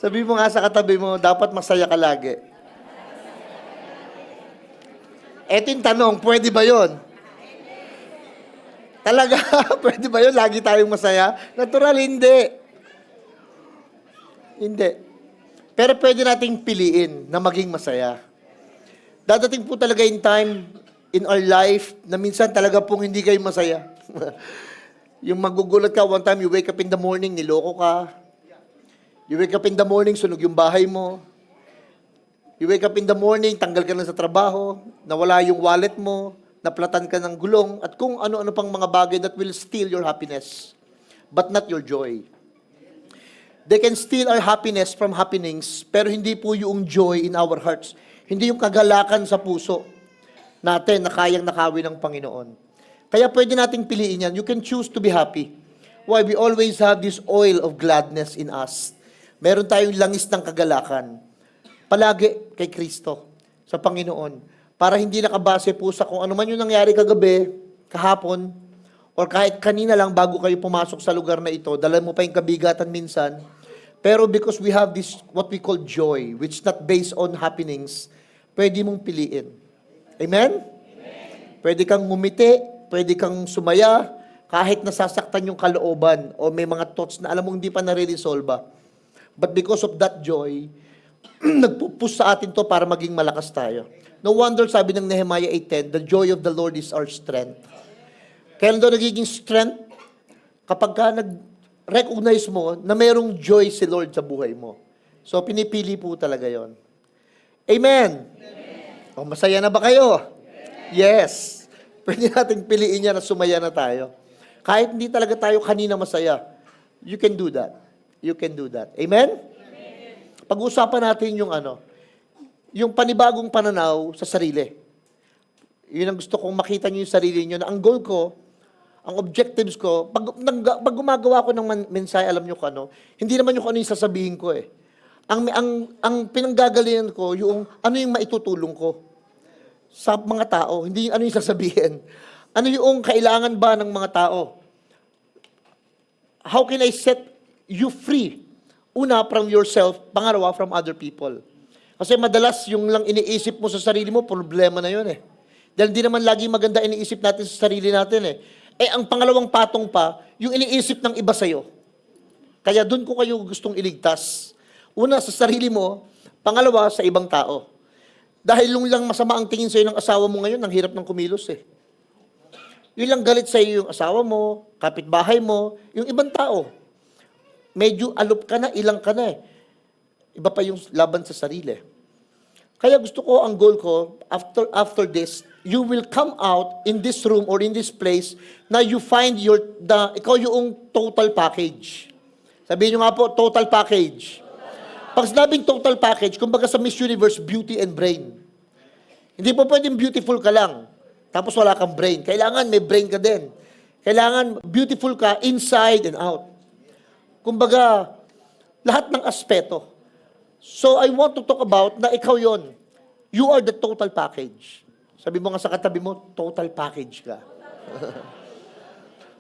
Sabi mo nga sa katabi mo, dapat masaya ka lagi. Eto yung tanong, pwede ba yon? Talaga, pwede ba yun? Lagi tayong masaya? Natural, hindi. Hindi. Pero pwede nating piliin na maging masaya. Dadating po talaga in time in our life na minsan talaga pong hindi kayo masaya. Yung magugulat ka, one time you wake up in the morning, niloko ka. You wake up in the morning, sunog yung bahay mo. You wake up in the morning, tanggal ka na sa trabaho, nawala yung wallet mo, naplatan ka ng gulong, at kung ano-ano pang mga bagay that will steal your happiness, but not your joy. They can steal our happiness from happenings, pero hindi po yung joy in our hearts. Hindi yung kagalakan sa puso natin na kayang nakawin ng Panginoon. Kaya pwede nating piliin yan. You can choose to be happy. Why? We always have this oil of gladness in us. Meron tayong langis ng kagalakan. Palagi kay Kristo, sa Panginoon. Para hindi nakabase po sa kung ano man yung nangyari kagabi, kahapon, or kahit kanina lang bago kayo pumasok sa lugar na ito, dala mo pa yung kabigatan minsan. Pero because we have this, what we call joy, which is not based on happenings, pwede mong piliin. Amen? Pwede kang ngumiti, pwede kang sumaya, kahit nasasaktan yung kalooban o may mga thoughts na alam mong hindi pa nare-resolve. But because of that joy, nagpupush sa atin to para maging malakas tayo. No wonder sabi ng Nehemiah 8:10, the joy of the Lord is our strength. Kaya daw nagiging strength kapag ka nag-recognize mo na mayroong joy si Lord sa buhay mo. So pinipili po talaga yon. Amen? O, masaya na ba kayo? Yes. Pwede natin piliin yan na sumaya na tayo. Kahit hindi talaga tayo kanina masaya, you can do that. You can do that. Amen? Pag-usapan natin yung panibagong pananaw sa sarili. Yun ang gusto kong makita niyo yung sarili niyo na ang goal ko, ang objectives ko, pag gumagawa ko ng mensahe, alam niyo kung hindi naman yung ano yung sasabihin ko eh. Ang pinanggagalingan ko, yung ano yung maitutulong ko sa mga tao, hindi yung ano yung sasabihin. Ano yung kailangan ba ng mga tao? How can I set you free? Una, from yourself. Pangalawa, from other people. Kasi madalas, yung lang iniisip mo sa sarili mo, problema na yun eh. Dahil di naman lagi maganda iniisip natin sa sarili natin eh. Ang pangalawang patong pa, yung iniisip ng iba sa'yo. Kaya doon ko kayo gustong iligtas. Una, sa sarili mo. Pangalawa, sa ibang tao. Dahil yung lang masama ang tingin sa'yo ng asawa mo ngayon, ang hirap ng kumilos eh. Yung lang galit sa'yo yung asawa mo, kapitbahay mo, yung ibang tao. Medyo alop ka na, ilang ka na eh. Iba pa yung laban sa sarili. Kaya gusto ko, ang goal ko, after this, you will come out in this room or in this place na you find ikaw yung total package. Sabihin nyo nga po, total package. Pag sinabing total package, kumbaga sa Miss Universe, beauty and brain. Hindi po pwedeng beautiful ka lang, tapos wala kang brain. Kailangan may brain ka din. Kailangan beautiful ka inside and out. Kumbaga, lahat ng aspeto. So, I want to talk about na ikaw yon. You are the total package. Sabi mo nga sa katabi mo, total package ka.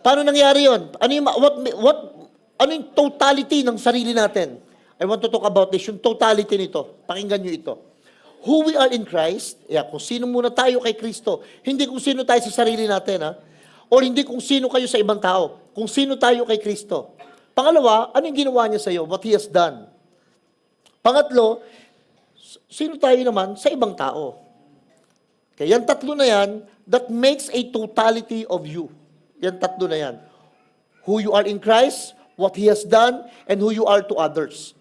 Paano nangyari yon? Ano yung totality ng sarili natin? I want to talk about this, yung totality nito. Pakinggan nyo ito. Who we are in Christ, kung sino muna tayo kay Kristo. Hindi kung sino tayo sa sarili natin, or hindi kung sino kayo sa ibang tao. Kung sino tayo kay Kristo. Pangalawa, ano yung ginawa niya sa iyo? What He has done. Pangatlo, sino tayo naman sa ibang tao? Kaya yan tatlo na yan, that makes a totality of you. Yan tatlo na yan. Who you are in Christ, what He has done, and who you are to others.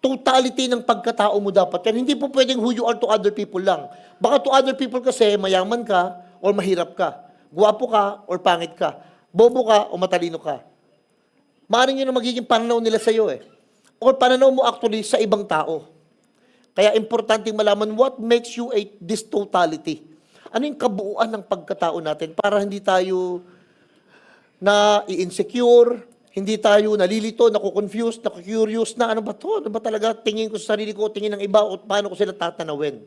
Totality ng pagkatao mo dapat yan. Hindi po pwedeng who you are to other people lang. Baka to other people kasi mayaman ka or mahirap ka. Guwapo ka or pangit ka. Bobo ka o matalino ka. Maaaring yun ang magiging pananaw nila sa iyo eh. Or pananaw mo actually sa ibang tao. Kaya importante malaman what makes you this totality. Ano yung kabuuan ng pagkatao natin para hindi tayo na i-insecure, hindi tayo nalilito, naku-confused, naku-curious na ano ba to? Ano ba talaga tingin ko sa sarili ko, tingin ng iba o paano ko sila tatanawin?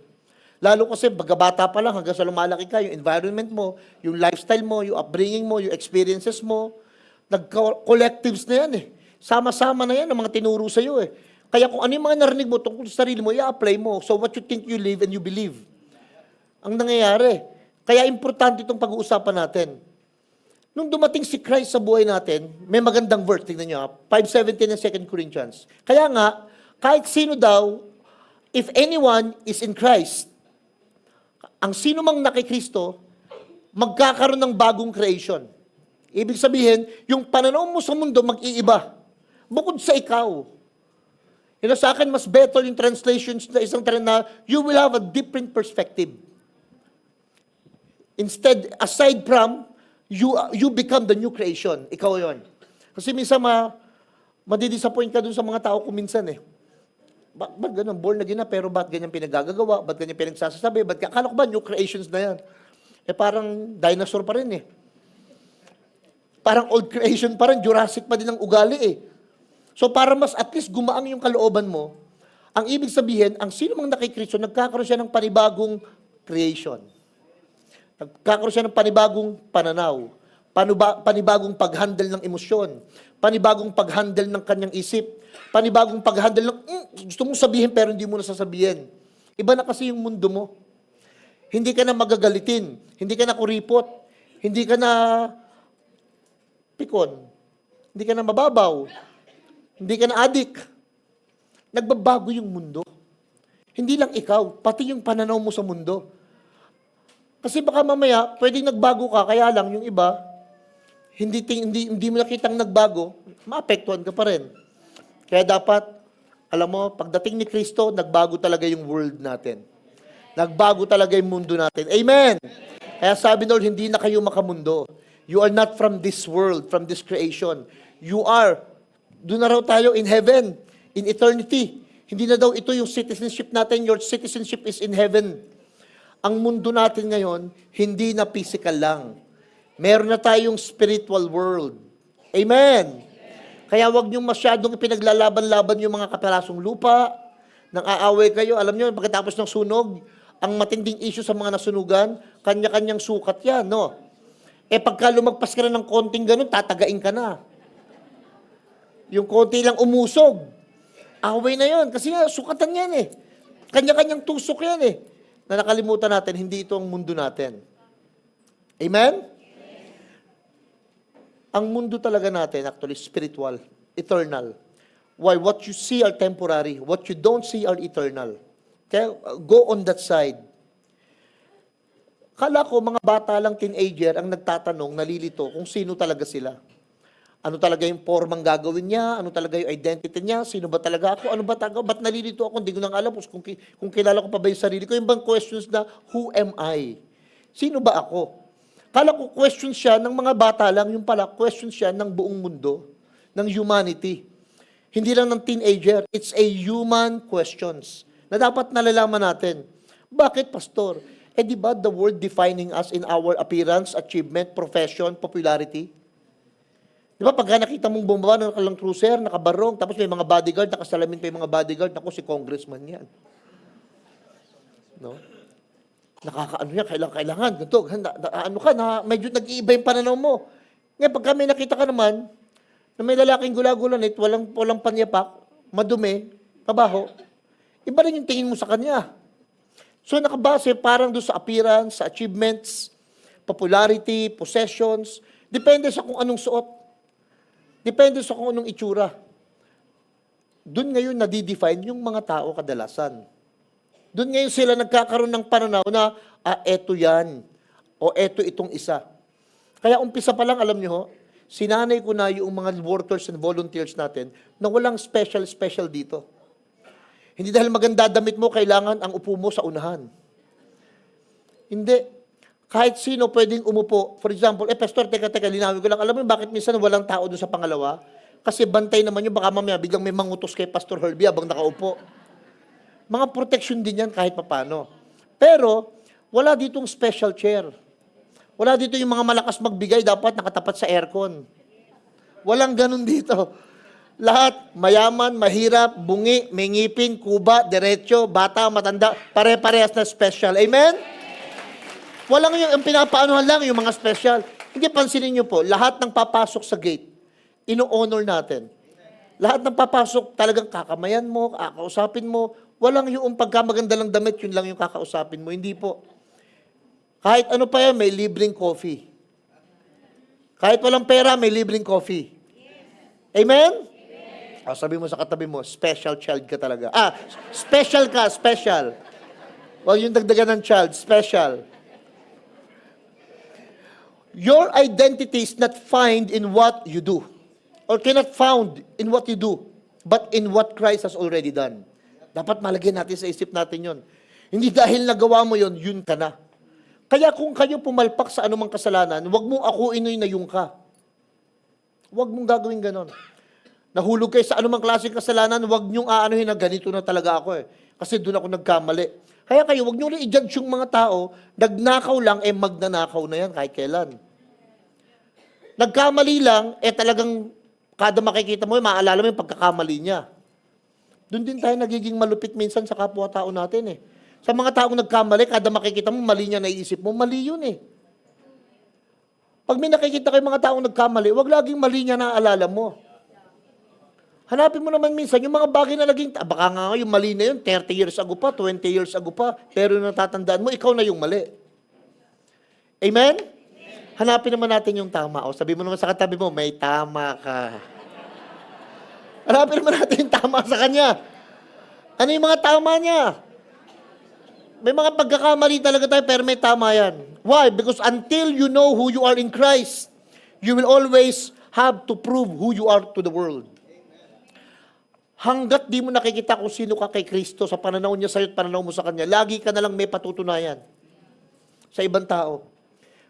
Lalo kasi bagabata pa lang hanggang sa lumalaki ka, yung environment mo, yung lifestyle mo, yung upbringing mo, yung experiences mo, nag-collectives na yan eh. Sama-sama na yan ang mga tinuro sa'yo eh. Kaya kung ano yung mga narinig mo tungkol sa sarili mo, i-apply mo. So what you think you live and you believe. Ang nangyayari. Kaya importante itong pag-uusapan natin. Nung dumating si Christ sa buhay natin, may magandang verse, tingnan nyo, 5:17 ng 2 Corinthians. Kaya nga, kahit sino daw, if anyone is in Christ, ang sino mang nakikristo, magkakaroon ng bagong creation. Ibig sabihin, yung pananaw mo sa mundo mag-iiba. Bukod sa ikaw. Sa akin, mas better yung translations na isang na you will have a different perspective. Instead, aside from, you become the new creation. Ikaw yon. Kasi minsan madidisappoint ka dun sa mga tao kung minsan eh. Ba't ganun? Born again na, pero ba't ganyan pinagagagawa? Ba't ganyan pinagsasasabi? Akala ko ba new creations na yan? Parang dinosaur pa rin eh. Parang old creation pa rin, Jurassic pa din ang ugali eh. So para mas at least gumaang yung kalooban mo, ang ibig sabihin, ang sino mang nakikristo, nagkakaroon siya ng panibagong creation. Nagkakaroon siya ng panibagong pananaw, panibagong pag-handle ng emosyon, panibagong pag-handle ng kanyang isip, panibagong pag-handle ng, gusto mong sabihin pero hindi mo nasasabihin. Iba na kasi yung mundo mo. Hindi ka na magagalitin, hindi ka na kuripot, hindi ka na pikon, hindi ka na mababaw, hindi ka na adik. Nagbabago yung mundo. Hindi lang ikaw, pati yung pananaw mo sa mundo. Kasi baka mamaya, pwedeng nagbago ka, kaya lang yung iba, hindi mo nakitang nagbago, maapektuhan ka pa rin. Kaya dapat, alam mo, pagdating ni Kristo, nagbago talaga yung world natin. Nagbago talaga yung mundo natin. Amen! Kaya sabi Lord, hindi na kayo makamundo. You are not from this world, from this creation. You are, doon na raw tayo in heaven, in eternity. Hindi na daw ito yung citizenship natin. Your citizenship is in heaven. Ang mundo natin ngayon, hindi na physical lang. Meron na tayong spiritual world. Amen! Kaya wag niyong masyadong pinaglalaban-laban yung mga kaperasong lupa, nang aaway kayo. Alam niyo, pagkatapos ng sunog, ang matinding issue sa mga nasunugan, kanya-kanyang sukat yan, no? Pagka lumagpas ka na ng konting ganun, tatagain ka na. Yung konti lang umusog, away na yon. Kasi nga, sukatan yan eh. Kanya-kanyang tusok yan eh. Na nakalimutan natin, hindi ito ang mundo natin. Amen? Ang mundo talaga natin, actually, spiritual, eternal. Why? What you see are temporary. What you don't see are eternal. Okay? Go on that side. Kala ko, mga bata lang, teenager, ang nagtatanong, nalilito, kung sino talaga sila. Ano talaga yung formang gagawin niya? Ano talaga yung identity niya? Sino ba talaga ako? Ano ba talaga? Ba't nalilito ako? Hindi ko nang alam kung kilala ko pa ba yung sarili ko. Yung bang questions na, who am I? Sino ba ako? Kala ko questions siya ng mga bata lang, yung pala questions siya ng buong mundo, ng humanity. Hindi lang ng teenager, it's a human questions na dapat nalalaman natin. Bakit, Pastor? Di ba the world defining us in our appearance, achievement, profession, popularity? Di ba pagka nakita mong bumaba ng nakalang cruiser, nakabarong, tapos may mga bodyguard, nakasalamin pa yung mga bodyguard, naku, si congressman yan. No? Nakakaano niya, kailangan, ganito, medyo nag-iiba yung pananaw mo. Ngayon, pagka may nakita ka naman, na may lalaking gula-gulanit, walang panyapak, madumi, mabaho, iba rin yung tingin mo sa kanya. So, nakabase parang doon sa appearance, sa achievements, popularity, possessions, depende sa kung anong suot. Depende sa kung anong itsura. Doon ngayon nadidefine yung mga tao kadalasan. Doon ngayon sila nagkakaroon ng pananaw na, eto yan, o eto itong isa. Kaya umpisa pa lang, alam niyo ho, sinanay ko na yung mga workers and volunteers natin na walang special dito. Hindi dahil maganda damit mo, kailangan ang upo mo sa unahan. Hindi. Kahit sino pwedeng umupo. For example, Pastor, teka, linawin ko lang. Alam mo bakit minsan walang tao doon sa pangalawa? Kasi bantay naman yun, baka mamaya biglang may mangutos kay Pastor Herbie habang nakaupo. Mga protection din yan kahit papano. Pero, wala ditong special chair. Wala dito yung mga malakas magbigay, dapat nakatapat sa aircon. Walang ganun dito. Lahat, mayaman, mahirap, bungi, may ngipin, kuba, diretso, bata, matanda, pare-parehas na special. Amen? Walang yung pinapaanuhan lang, yung mga special. Hindi, pansinin nyo po, lahat ng papasok sa gate, ino-honor natin. Lahat ng papasok, talagang kakamayan mo, kakausapin mo. Walang yung pagkamaganda lang damit, yun lang yung kakausapin mo. Hindi po. Kahit ano pa yan, may libreng coffee. Kahit walang pera, may libreng coffee. Amen? Sabi mo sa katabi mo, special child ka talaga. Special ka, special. Huwag yung dagdagan ng child, special. Your identity is not found in what you do, or cannot found in what you do, but in what Christ has already done. Dapat malagyan natin sa isip natin yon. Hindi dahil nagawa mo yon, yun ka na. Kaya kung kayo pumalpak sa anumang kasalanan, huwag mong akuin na yung ka. Huwag mong gagawin ganon. Nahulog kayo sa anumang klaseng kasalanan, huwag niyong aanuhin na ganito na talaga ako eh. Kasi doon ako nagkamali. Kaya kayo, huwag niyo rin i-judge yung mga tao, nagnakaw lang, magnanakaw na yan kahit kailan. Nagkamali lang, talagang kada makikita mo, maalala mo yung pagkakamali niya. Doon din tayo nagiging malupit minsan sa kapwa-tao natin eh. Sa mga taong nagkamali, kada makikita mo, mali niya naiisip mo, mali yun eh. Pag may nakikita kayo mga taong nagkamali, huwag laging mali niya naaalala mo. Hanapin mo naman minsan, yung mga bagay na naging, baka nga yung mali na yun, 30 years ago pa, 20 years ago pa, pero natatandaan mo, ikaw na yung mali. Amen? Hanapin naman natin yung tama. O sabi mo naman sa katabi mo, may tama ka. Hanapin naman natin yung tama sa kanya. Ano yung mga tama niya? May mga pagkakamali talaga tayo, pero may tama yan. Why? Because until you know who you are in Christ, you will always have to prove who you are to the world. Hanggat di mo nakikita kung sino ka kay Kristo sa pananaw niya sa'yo at pananaw mo sa Kanya, lagi ka na lang may patutunayan sa ibang tao.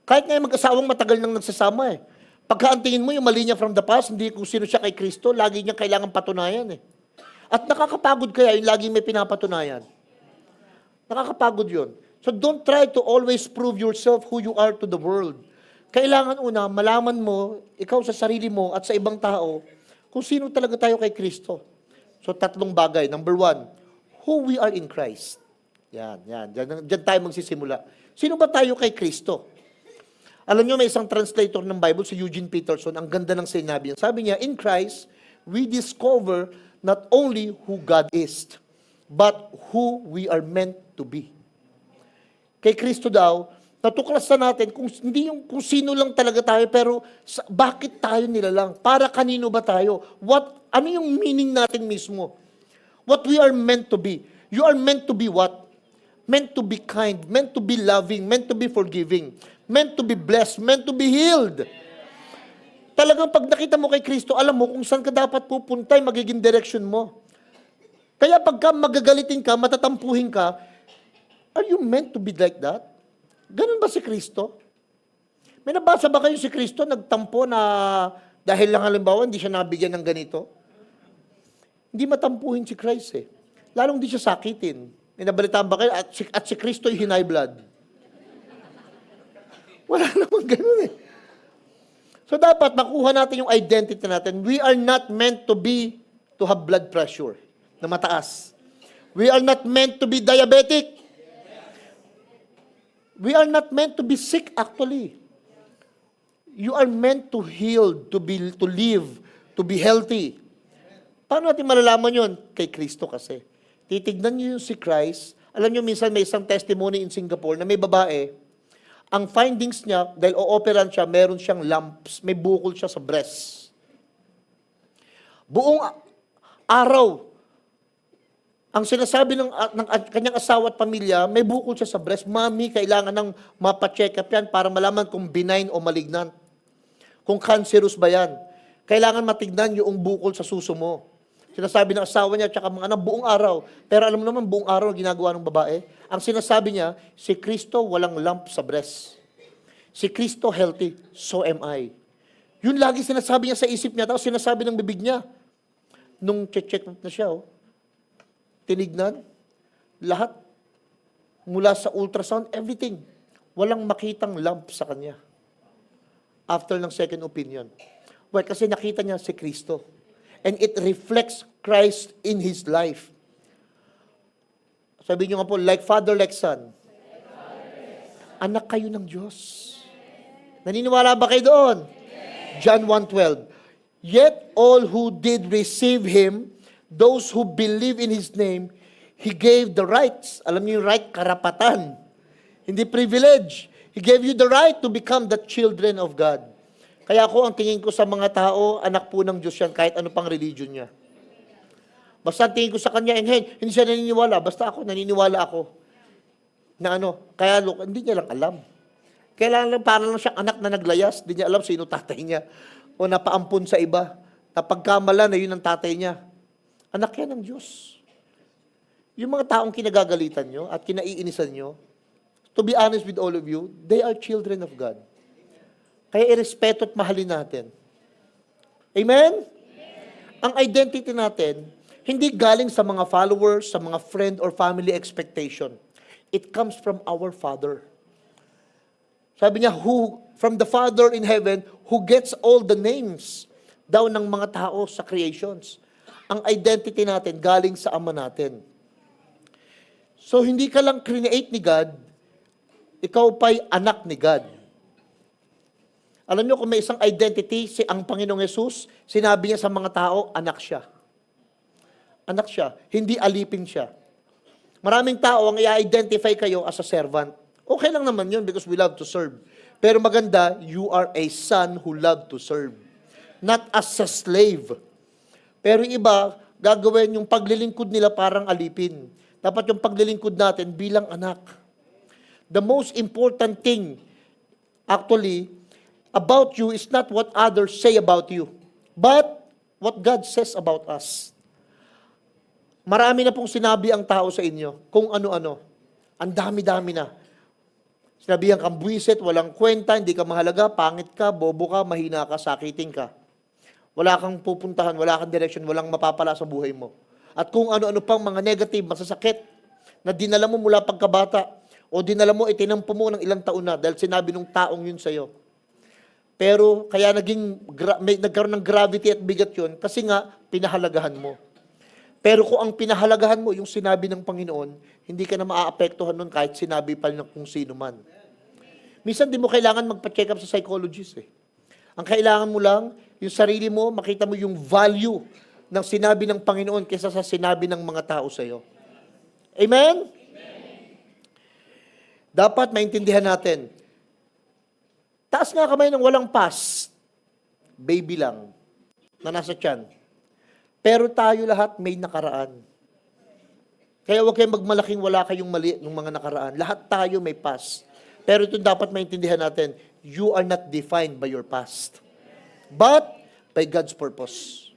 Kahit ngayon mag-asawang matagal nang nagsasama eh. Pagka ang tingin mo yung mali niya from the past, hindi kung sino siya kay Kristo, lagi niya kailangan patunayan eh. At nakakapagod kaya yung lagi may pinapatunayan. Nakakapagod yun. So don't try to always prove yourself who you are to the world. Kailangan una, malaman mo, ikaw sa sarili mo at sa ibang tao, kung sino talaga tayo kay Kristo. So, 3 bagay. Number 1, who we are in Christ. Yan. Diyan tayo magsisimula. Sino ba tayo kay Kristo? Alam nyo, may isang translator ng Bible, si Eugene Peterson, ang ganda ng sinabi niya. Sabi niya, in Christ, we discover not only who God is, but who we are meant to be. Kay Kristo daw, natuklasan natin kung hindi yung kung sino lang talaga tayo, pero bakit tayo nilalang? Para kanino ba tayo? Ano yung meaning natin mismo? What we are meant to be. You are meant to be what? Meant to be kind, meant to be loving, meant to be forgiving, meant to be blessed, meant to be healed. Talagang pag nakita mo kay Kristo, alam mo kung saan ka dapat pupunta, magiging direction mo. Kaya pagka magagalitin ka, matatampuhin ka, are you meant to be like that? Ganun ba si Kristo? May nabasa ba kayo si Kristo nagtampo na dahil lang halimbawa hindi siya nabigyan ng ganito? Hindi matampuhin si Christ eh. Lalong di siya sakitin. May nabalitaan ba kayo? At si Kristo ay high blood. Wala namang ganun eh. So dapat makuha natin yung identity natin. We are not meant to have blood pressure na mataas. We are not meant to be diabetic. We are not meant to be sick actually. You are meant to heal, to live, to be healthy. Paano natin malalaman yun? Kay Kristo kasi. Titignan niyo yung si Christ. Alam niyo, minsan may isang testimony in Singapore na may babae, ang findings niya, dahil o-operan siya, meron siyang lumps, may bukol siya sa breast. Buong araw, ang sinasabi ng kanyang asawa at pamilya, may bukol siya sa breast. Mami, kailangan ng mapacheck up yan para malaman kung benign o malignant. Kung cancerous ba yan. Kailangan matignan yung bukol sa suso mo. Sinasabi ng asawa niya at saka mga anak buong araw. Pero alam mo naman, buong araw ginagawa ng babae. Ang sinasabi niya, si Kristo walang lump sa breast. Si Kristo healthy, so am I. Yun lagi sinasabi niya sa isip niya, tapos sinasabi ng bibig niya. Nung check na siya, tinignan, lahat, mula sa ultrasound, everything. Walang makitang lump sa kanya. After ng second opinion. Well, kasi nakita niya si Kristo. And it reflects Christ in His life. Sabi niyo nga po, like father, like son. Anak kayo ng Diyos. Naniniwala ba kayo doon? John 1:12. Yet all who did receive Him, those who believe in His name, He gave the rights. Alam niyo yung right, karapatan. Hindi privilege. He gave you the right to become the children of God. Kaya ako, ang tingin ko sa mga tao, anak po ng Diyos yan, kahit ano pang religion niya. Basta ang tingin ko sa kanya, hindi siya naniniwala. Basta ako, naniniwala ako. Na ano, kaya hindi niya lang alam. Kailangan lang, parang lang siyang anak na naglayas, hindi niya alam sino tatay niya. O napaampun sa iba. Napagkamala na yun ang tatay niya. Anak yan ng Diyos. Yung mga taong kinagagalitan nyo at kinaiinisan nyo, to be honest with all of you, they are children of God. Kaya irespeto at mahalin natin. Amen? Ang identity natin, hindi galing sa mga followers, sa mga friend or family expectation. It comes from our Father. Sabi niya, from the Father in heaven, who gets all the names daw ng mga tao sa creations. Ang identity natin galing sa Ama natin. So, hindi ka lang create ni God, ikaw pa'y anak ni God. Alam niyo kung may isang identity, ang Panginoong Yesus, sinabi niya sa mga tao, anak siya. Anak siya, hindi alipin siya. Maraming tao ang i-identify kayo as a servant. Okay lang naman yun because we love to serve. Pero maganda, you are a son who love to serve. Not as a slave. Pero yung iba, gagawin yung paglilingkod nila parang alipin. Dapat yung paglilingkod natin bilang anak. The most important thing, actually, about you is not what others say about you, but what God says about us. Marami na pong sinabi ang tao sa inyo, kung ano-ano. Ang dami-dami na. Sinabihan kang buwisit, walang kwenta, hindi ka mahalaga, pangit ka, bobo ka, mahina ka, sakitin ka. Wala kang pupuntahan, wala kang direction, walang mapapala sa buhay mo. At kung ano-ano pang mga negative, masasakit, na dinala mo mula pagkabata, o dinala mo, itinampo mo ng ilang taon na, dahil sinabi ng taong yun sa'yo. Pero kaya nagkaroon ng gravity at bigat yun kasi nga pinahalagahan mo. Pero kung ang pinahalagahan mo yung sinabi ng Panginoon, hindi ka na maaapektuhan nun kahit sinabi pa ng kung sino man. Minsan di mo kailangan magpa-check up sa psychologist eh. Ang kailangan mo lang, yung sarili mo, makita mo yung value ng sinabi ng Panginoon kaysa sa sinabi ng mga tao sa iyo. Amen? Dapat maintindihan natin, taas nga kamay ng walang pas, baby lang, na nasa tiyan. Pero tayo lahat may nakaraan. Kaya huwag kayong magmalaking wala kayong mali ng mga nakaraan. Lahat tayo may past. Pero ito dapat maintindihan natin, you are not defined by your past, but by God's purpose.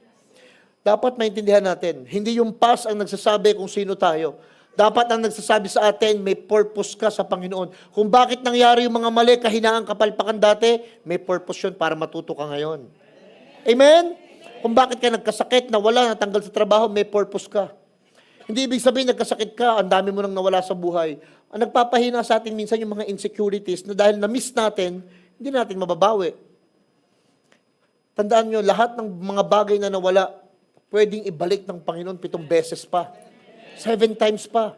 Dapat maintindihan natin, hindi yung past ang nagsasabi kung sino tayo. Dapat ang nagsasabi sa atin, may purpose ka sa Panginoon. Kung bakit nangyari yung mga mali, kahinaan, kapalpakan dati, may purpose yun para matuto ka ngayon. Amen? Kung bakit ka nagkasakit, nawala, natanggal sa trabaho, may purpose ka. Hindi ibig sabihin, nagkasakit ka, ang dami mo nang nawala sa buhay. Ang nagpapahina sa atin minsan yung mga insecurities na dahil na-miss natin, hindi natin mababawi. Tandaan nyo, lahat ng mga bagay na nawala, pwedeng ibalik ng Panginoon 7 beses pa. 7 times pa.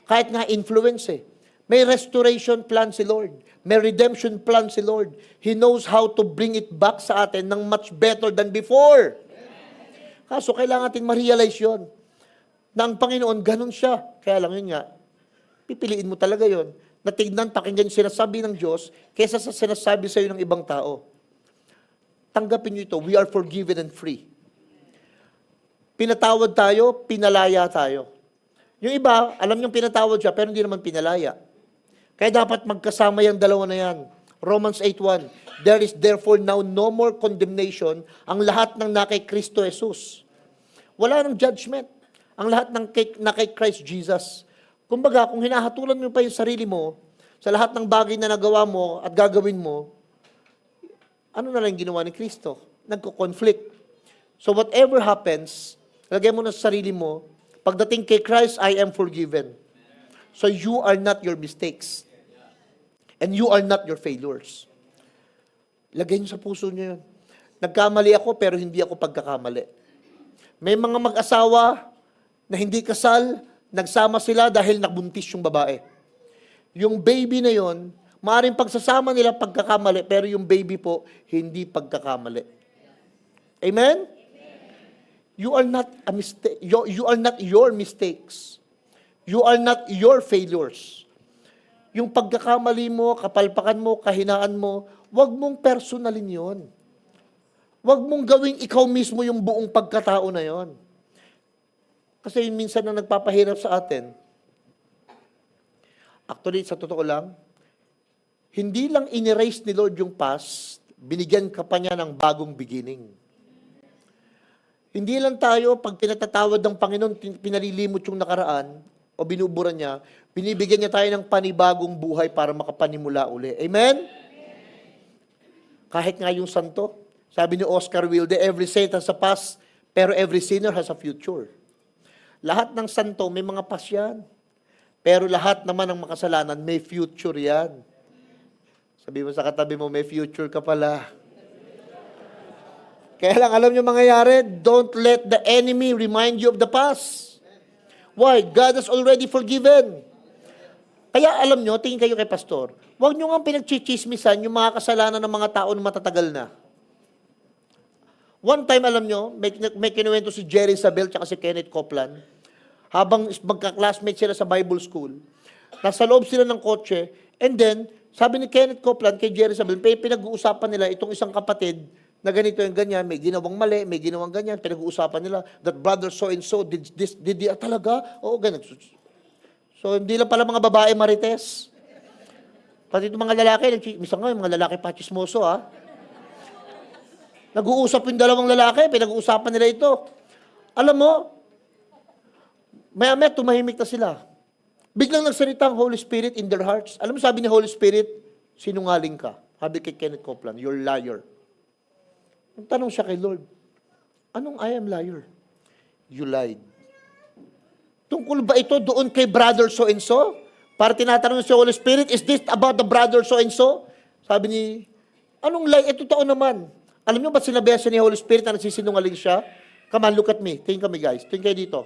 Kahit nga influence eh. May restoration plan si Lord. May redemption plan si Lord. He knows how to bring it back sa atin ng much better than before. Kaso kailangan natin ma-realize yun. Na ang Panginoon, ganun siya. Kaya lang yun nga, pipiliin mo talaga yun. Natignan, pakinggan yung sinasabi ng Diyos kaysa sa sinasabi sa iyo ng ibang tao. Tanggapin nyo ito. We are forgiven and free. Pinatawad tayo, pinalaya tayo. Yung iba, alam niyong pinatawad siya, pero hindi naman pinalaya. Kaya dapat magkasama yung dalawa na yan. Romans 8:1, there is therefore now no more condemnation ang lahat ng nakay Kristo Jesus. Wala nang judgment. Ang lahat ng nakay Christ Jesus. Kumbaga, kung hinahatulan mo pa yung sarili mo, sa lahat ng bagay na nagawa mo at gagawin mo, ano na lang ginawa ni Kristo? Nagko-conflict. So whatever happens, lagay mo na sa sarili mo, pagdating kay Christ, I am forgiven. So you are not your mistakes. And you are not your failures. Lagay niyo sa puso niyo yun. Nagkamali ako, pero hindi ako pagkakamali. May mga mag-asawa na hindi kasal, nagsama sila dahil nabuntis yung babae. Yung baby na yon, maaaring pagsasama nila pagkakamali, pero yung baby po, hindi pagkakamali. Amen? You are not a mistake. You are not your mistakes. You are not your failures. Yung pagkakamali mo, kapalpakan mo, kahinaan mo, wag mong personalin yon. Wag mong gawing ikaw mismo yung buong pagkatao na yon. Kasi yun minsan na nagpapahirap sa atin. Actually, sa totoo lang, hindi lang in-erase ni Lord yung past, binigyan ka pa niya ng bagong beginning. Hindi lang tayo, pag pinatatawad ng Panginoon, pinalilimot yung nakaraan, o binubura niya, binibigyan niya tayo ng panibagong buhay para makapanimula uli. Amen? Kahit nga yung santo, sabi ni Oscar Wilde, every saint has a past, pero every sinner has a future. Lahat ng santo, may mga past yan. Pero lahat naman ng makasalanan, may future yan. Sabi mo sa katabi mo, may future ka pala. Kaya lang, alam nyo mangyayari, don't let the enemy remind you of the past. Why? God has already forgiven. Kaya alam nyo, tingin kayo kay pastor, huwag nyo nga pinagchichismisan yung mga kasalanan ng mga tao na matatagal na. One time, alam nyo, may kinuwento si Jerry Isabel at si Kenneth Copeland. Habang magka-classmate sila sa Bible School, nasa loob sila ng kotse, and then, sabi ni Kenneth Copeland kay Jerry Isabel, pinag-uusapan nila itong isang kapatid na ganito yung ganyan, may ginawang mali, may ginawang ganyan, pinag-uusapan nila, that brother so-and-so did this, did that talaga? Oo, ganyan. So, hindi lang pala mga babae marites. Pati itong mga lalaki, minsan nga, yung mga lalaki pa chismoso, ha? Nag-uusap yung dalawang lalaki, pinag-uusapan nila ito. Alam mo, maya-maya tumahimik na sila. Biglang nagsalita ang Holy Spirit in their hearts. Alam mo, sabi ni Holy Spirit, sinungaling ka. Sabi kay Kenneth Copeland, you're liar. Tanong siya kay Lord, anong I am liar? You lied. Tungkol ba ito doon kay brother so-and-so? Para tinatanong si Holy Spirit, is this about the brother so-and-so? Sabi ni, anong lie? Ito totoo naman. Alam niyo ba sinabihan siya ni Holy Spirit na nagsisinungaling siya? Come on, look at me. Tingin kami guys. Tingin kayo dito.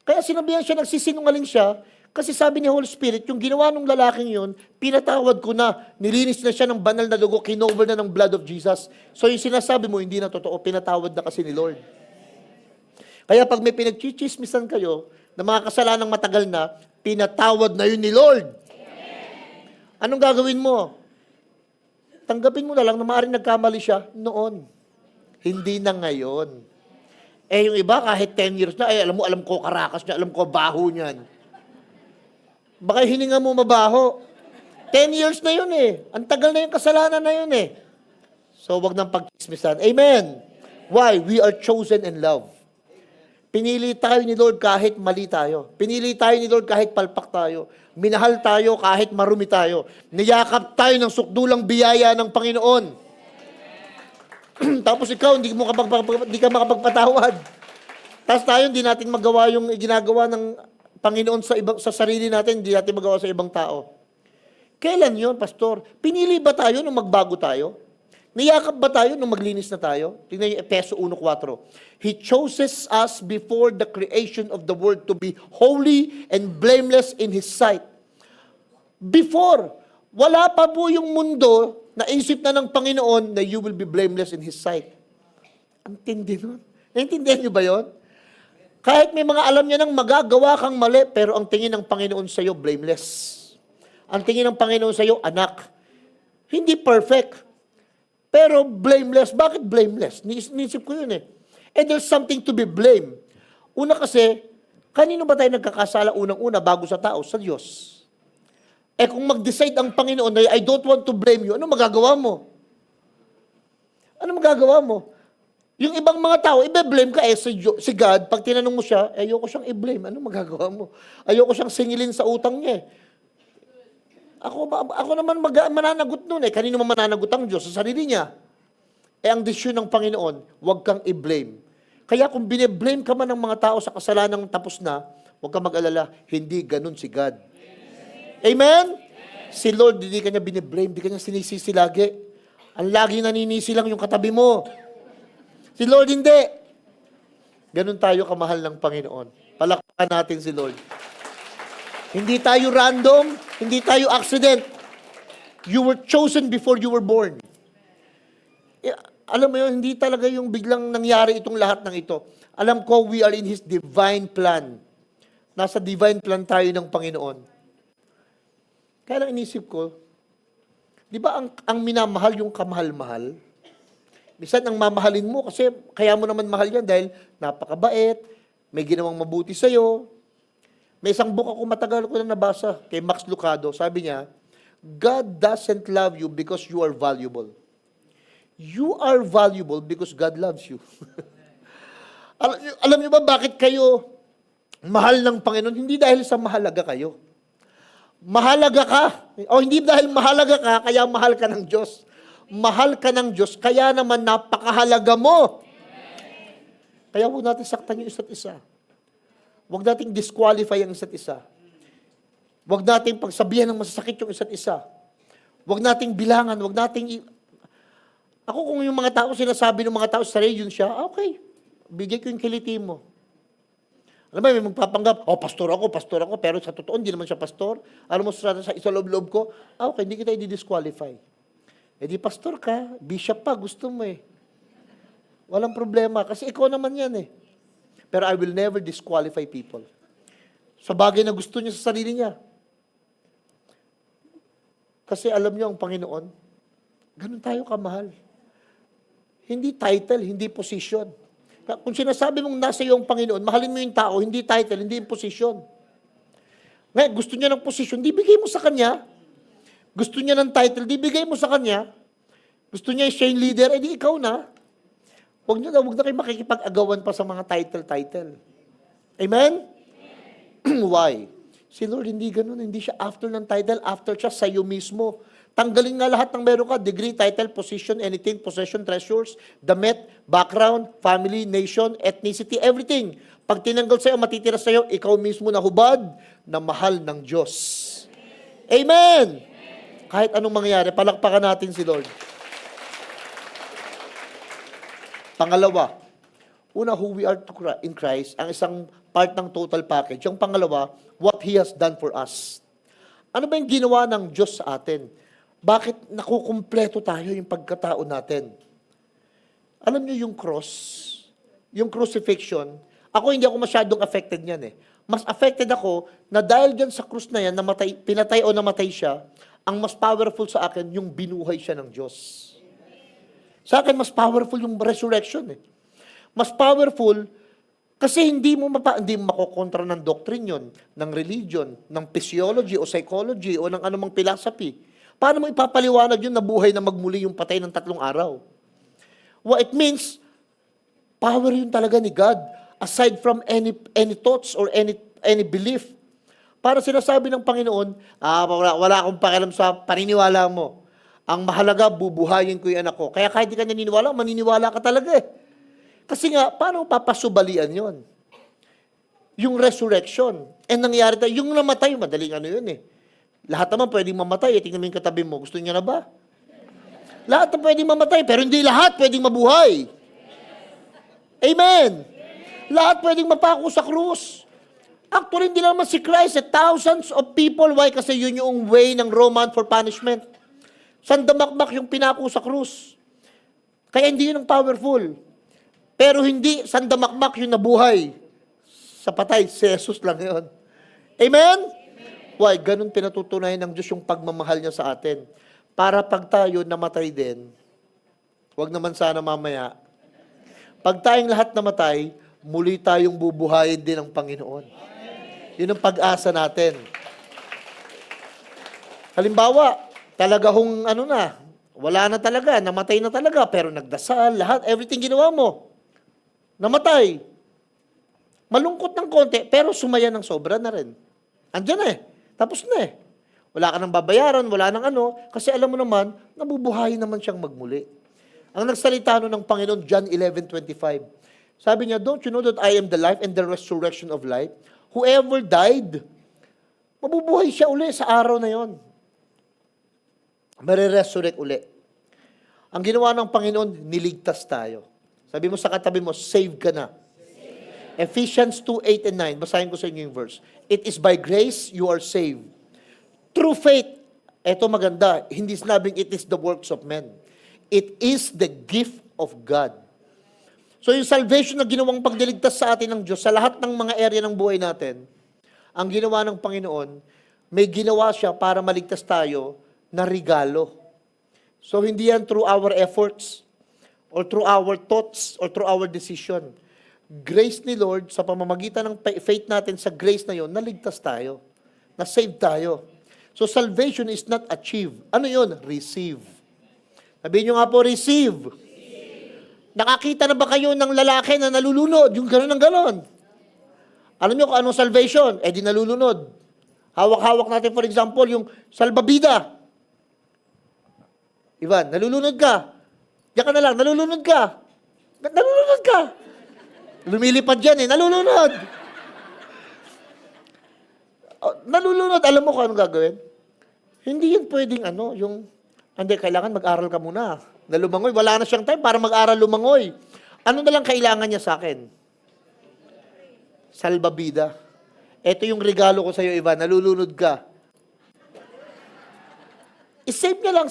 Kaya sinabihan siya, nagsisinungaling siya, kasi sabi ni Holy Spirit, yung ginawa ng lalaking yun, pinatawad ko na, nilinis na siya ng banal na dugo, kinover na ng blood of Jesus. So yung sinasabi mo, hindi na totoo, pinatawad na kasi ni Lord. Kaya pag may pinagchichismisan kayo, na mga kasalanang matagal na, pinatawad na yun ni Lord. Anong gagawin mo? Tanggapin mo na lang na maaaring nagkamali siya noon. Hindi na ngayon. Eh yung iba, kahit 10 years na, alam ko karakas niya, alam ko baho niyan. Baka hininga mo mabaho. 10 years na yun eh. Ang tagal na yung kasalanan na yun eh. So, wag nang pagchismisan. Amen. Why? We are chosen and loved. Pinili tayo ni Lord kahit mali tayo. Pinili tayo ni Lord kahit palpak tayo. Minahal tayo kahit marumi tayo. Niyakap tayo ng sukdulang biyaya ng Panginoon. Tapos ikaw, hindi ka makapagpatawad. Tapos tayo, hindi natin magawa yung ginagawa ng Panginoon sa sarili natin, hindi natin magawa sa ibang tao. Kailan yun, pastor? Pinili ba tayo nung magbago tayo? Niyakap ba tayo nung maglinis na tayo? Tingnan yung Efeso 1:4. He chooses us before the creation of the world to be holy and blameless in His sight. Before, wala pa po yung mundo, naisip na ng Panginoon na you will be blameless in His sight. Ang tindi nun. Naintindihan niyo ba yun? Kahit may mga alam niya nang magagawa kang mali, pero ang tingin ng Panginoon sa iyo, blameless. Ang tingin ng Panginoon sa iyo, anak. Hindi perfect, pero blameless. Bakit blameless? Nisip ko yun eh. And there's something to be blamed. Una kasi, kanino ba tayo nagkakasala unang-una bago sa tao? Sa Diyos. Eh kung mag-decide ang Panginoon na I don't want to blame you, ano magagawa mo? Ano magagawa mo? Yung ibang mga tao, i-blame ka si God, pag tinanong mo siya, ayoko siyang i-blame. Ano magagawa mo? Ayoko siyang singilin sa utang niya. Ako naman mananagot nun eh. Kanino man mananagot ang Diyos? Sa sarili niya. Eh ang desisyon ng Panginoon, huwag kang i-blame. Kaya kung bine-blame ka man ng mga tao sa kasalanang tapos na, huwag kang mag-alala, hindi ganun si God. Amen? Si Lord, hindi kanya bine-blame, hindi kanya sinisisi lagi. Ang lagi naninisi lang yung katabi mo. Si Lord, hindi. Ganun tayo kamahal ng Panginoon. Palakpakan natin si Lord. Hindi tayo random, hindi tayo accident. You were chosen before you were born. alam mo yun, hindi talaga yung biglang nangyari itong lahat ng ito. Alam ko, we are in His divine plan. Nasa divine plan tayo ng Panginoon. Kaya lang inisip ko, di ba ang minamahal yung kamahal-mahal? Minsan ang mamahalin mo kasi kaya mo naman mahal yan dahil napakabait, may ginawang mabuti sa'yo. May isang book ako matagal ko na nabasa kay Max Lucado. Sabi niya, God doesn't love you because you are valuable. You are valuable because God loves you. Alam niyo ba bakit kayo mahal ng Panginoon? Hindi dahil sa mahalaga kayo. Mahalaga ka. O hindi dahil mahalaga ka, kaya mahal ka ng Diyos. Mahal ka ng Diyos, kaya naman napakahalaga mo. Kaya huwag natin saktan yung isa't isa. Huwag nating disqualify ang isa't isa. Huwag nating pagsabihan ng masasakit yung isa't isa. Huwag nating bilangan, huwag nating... Ako kung yung mga tao, sinasabi ng mga tao, sa yun siya, okay, bigay ko yung kiliti mo. Alam mo, may magpapanggap, pastor ako, pero sa totoo, hindi naman siya pastor. Alam mo, sa loob-loob ko, okay, hindi kita i-disqualify. Di pastor ka, bishop pa, gusto mo eh. Walang problema, kasi ikaw naman yan eh. Pero I will never disqualify people. Sa bagay na gusto niya sa sarili niya. Kasi alam niyo ang Panginoon, ganun tayo kamahal. Hindi title, hindi position. Kung sinasabi mong nasa iyo ang Panginoon, mahalin mo yung tao, hindi title, hindi yung position. Ngayon, gusto niya ng position, di bigay mo sa kanya. Gusto niya ng title, di bigay mo sa kanya. Gusto niya siya yung leader, di ikaw na. Huwag na kayo makikipag-agawan pa sa mga title. Amen? Why? Si Lord, hindi ganun. Hindi siya after ng title, after siya sa iyo mismo. Tanggalin nga lahat ng meron ka, degree, title, position, anything, possession, treasures, damit, background, family, nation, ethnicity, everything. Pag tinanggal sa'yo, matitira sa'yo, ikaw mismo na hubad na mahal ng Diyos. Amen! Kahit anong mangyari, palakpakan natin si Lord. Pangalawa, una, who we are in Christ, ang isang part ng total package. Yung pangalawa, what He has done for us. Ano ba yung ginawa ng Diyos sa atin? Bakit nakukumpleto tayo yung pagkatao natin? Alam niyo yung cross, yung crucifixion, ako hindi ako masyadong affected niyan eh. Mas affected ako na dahil dyan sa krus na yan, pinatay o namatay siya, ang mas powerful sa akin, yung binuhay siya ng Diyos. Sa akin, mas powerful yung resurrection eh. Mas powerful kasi hindi mo makokontra ng doctrine yon, ng religion, ng physiology o psychology o ng anumang philosophy. Paano mo ipapaliwanag yun na buhay na magmuli yung patay ng 3 araw? Well, it means, power yun talaga ni God, aside from any thoughts or any belief. Para sinasabi ng Panginoon, wala akong pakialam sa paniniwala mo. Ang mahalaga, bubuhayin ko yung anak ko. Kaya kahit di ka naniniwala, maniniwala ka talaga eh. Kasi nga, paano papasubalian yon? Yung resurrection. And nangyari tayo, yung namatay, madaling ano yun eh. Lahat naman pwedeng mamatay. Tingnan mo yung katabi mo. Gusto niya na ba? Lahat na pwedeng mamatay, pero hindi lahat pwedeng mabuhay. Amen. Lahat pwedeng mapako sa krus. Actually, hindi naman si Christ. Thousands of people. Why? Kasi yun yung way ng Roman for punishment. Sandamakmak yung pinako sa krus. Kaya hindi yun ang powerful. Pero hindi sandamakmak yung nabuhay. Sa patay, si Jesus lang yun. Amen? Why? Ganun pinatutunayan ng Diyos yung pagmamahal niya sa atin. Para pag tayo namatay din, wag naman sana mamaya, pag tayong lahat namatay, muli tayong bubuhayin din ng Panginoon. Yun ang pag-asa natin. Halimbawa, talaga wala na talaga, namatay na talaga, pero nagdasal, lahat, everything ginawa mo. Namatay. Malungkot ng konti, pero sumaya ng sobra na rin. Andiyan eh. Tapos na eh. Wala ka nang babayaran, wala nang kasi alam mo naman, nabubuhayin naman siyang magmuli. Ang nagsalita ng Panginoon, John 11:25. Sabi niya, don't you know that I am the life and the resurrection of life? Whoever died, mabubuhay siya uli sa araw na yon. Mariresurrect uli. Ang ginawa ng Panginoon, niligtas tayo. Sabi mo sa katabi mo, save ka na. Ephesians 2:8 and 9. Basahin ko sa inyo yung verse. It is by grace you are saved. Through faith. Ito maganda. Hindi sinabing it is the works of men. It is the gift of God. So yung salvation na ginawang pagdiligtas sa atin ng Diyos, sa lahat ng mga area ng buhay natin, ang ginawa ng Panginoon, may ginawa siya para maligtas tayo na regalo. So hindi yan through our efforts, or through our thoughts, or through our decision. Grace ni Lord, sa pamamagitan ng faith natin sa grace na yon, naligtas tayo, na-save tayo. So salvation is not achieved. Ano yon? Receive. Sabihin nyo nga po, receive. Nakakita na ba kayo ng lalaki na nalulunod? Yung gano'n ng gano'n. Alam nyo kung anong salvation? Eh di nalulunod. Hawak-hawak natin for example, yung salbabida. Ivan, nalulunod ka. Diyan ka na lang, nalulunod ka. Nalulunod ka. Lumilipad yan eh, nalulunod. Nalulunod, alam mo kung anong gagawin? Hindi yun pwedeng hindi, kailangan mag-aral ka muna. Na lumangoy, wala na siyang time para mag-aral lumangoy. Ano na lang kailangan niya sa akin? Salbabida. Ito yung regalo ko sa iyo, Ivan, nalulunod ka. I-save niya lang,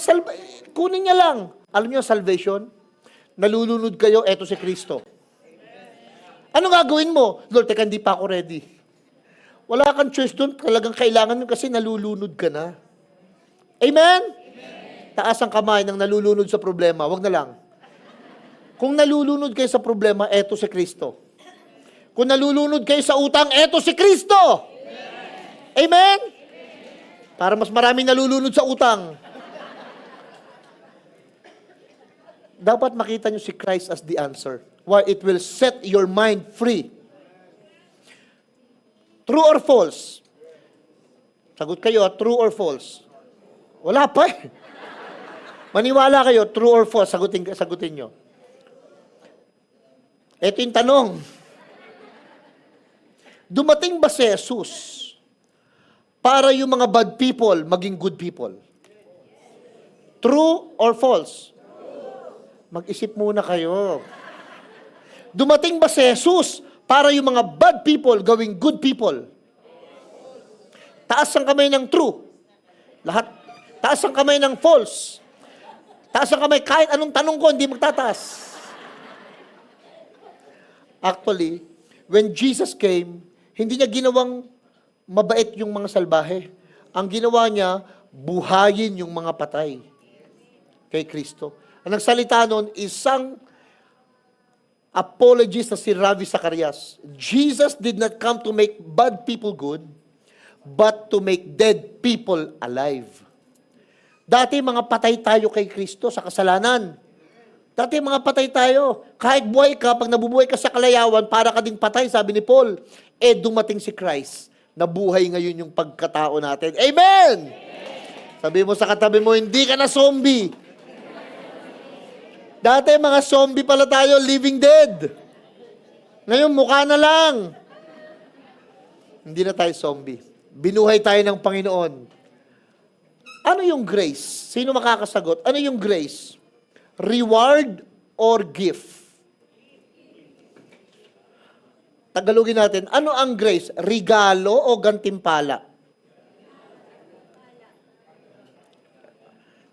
kunin niya lang. Alam niyo, salvation, nalulunod kayo, eto si Kristo. Ano gagawin mo? Lord, teka, hindi pa ako ready. Wala kang choice doon, talagang kailangan mo kasi nalulunod ka na. Amen? Taas ang kamay ng nalulunod sa problema, wag na lang. Kung nalulunod kayo sa problema, eto si Kristo. Kung nalulunod kayo sa utang, eto si Kristo. Amen? Para mas maraming nalulunod sa utang. Dapat makita nyo si Christ as the answer. Why? It will set your mind free. True or false? Sagot kayo, true or false? Wala pa eh. Maniwala kayo, true or false? Sagutin nyo. Ito yung tanong. Dumating ba si Jesus para yung mga bad people maging good people? True or false? Mag-isip muna kayo. Dumating ba si Jesus para yung mga bad people gawing good people? Taas ang kamay ng true. Lahat. Taas ang kamay ng false. Taas ang kamay, kahit anong tanong ko, hindi magtataas. Actually, when Jesus came, hindi niya ginawang mabait yung mga salbahe. Ang ginawa niya, buhayin yung mga patay kay Kristo. Ang nagsalita nun, isang apologist na si Ravi Zacarias. Jesus did not come to make bad people good, but to make dead people alive. Dati mga patay tayo kay Kristo sa kasalanan. Dati mga patay tayo. Kahit buhay ka, pag nabubuhay ka sa kalayawan, para ka ding patay, sabi ni Paul. Dumating si Christ. Nabuhay ngayon yung pagkatao natin. Amen! Sabi mo sa katabi mo, hindi ka na zombie. Dati mga zombie pala tayo, living dead. Ngayon, mukha na lang. Hindi na tayo zombie. Binuhay tayo ng Panginoon. Ano yung grace? Sino makakasagot? Ano yung grace? Reward or gift? Tagalogin natin, ano ang grace? Regalo o gantimpala?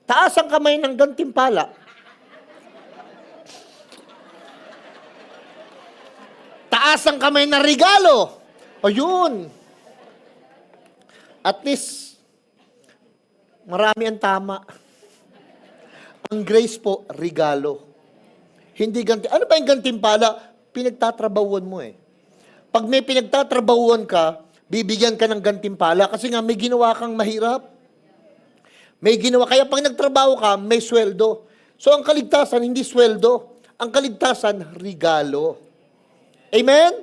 Taas ang kamay ng gantimpala. Taas ang kamay ng regalo. O yun. At least, marami ang tama. Ang grace po, regalo. Hindi ano ba yung gantimpala? Pinagtatrabahuan mo eh. Pag may pinagtatrabahuan ka, bibigyan ka ng gantimpala kasi nga may ginawa kang mahirap. May ginawa, kaya pag nagtrabaho ka, may sweldo. So ang kaligtasan, hindi sweldo. Ang kaligtasan, regalo. Amen?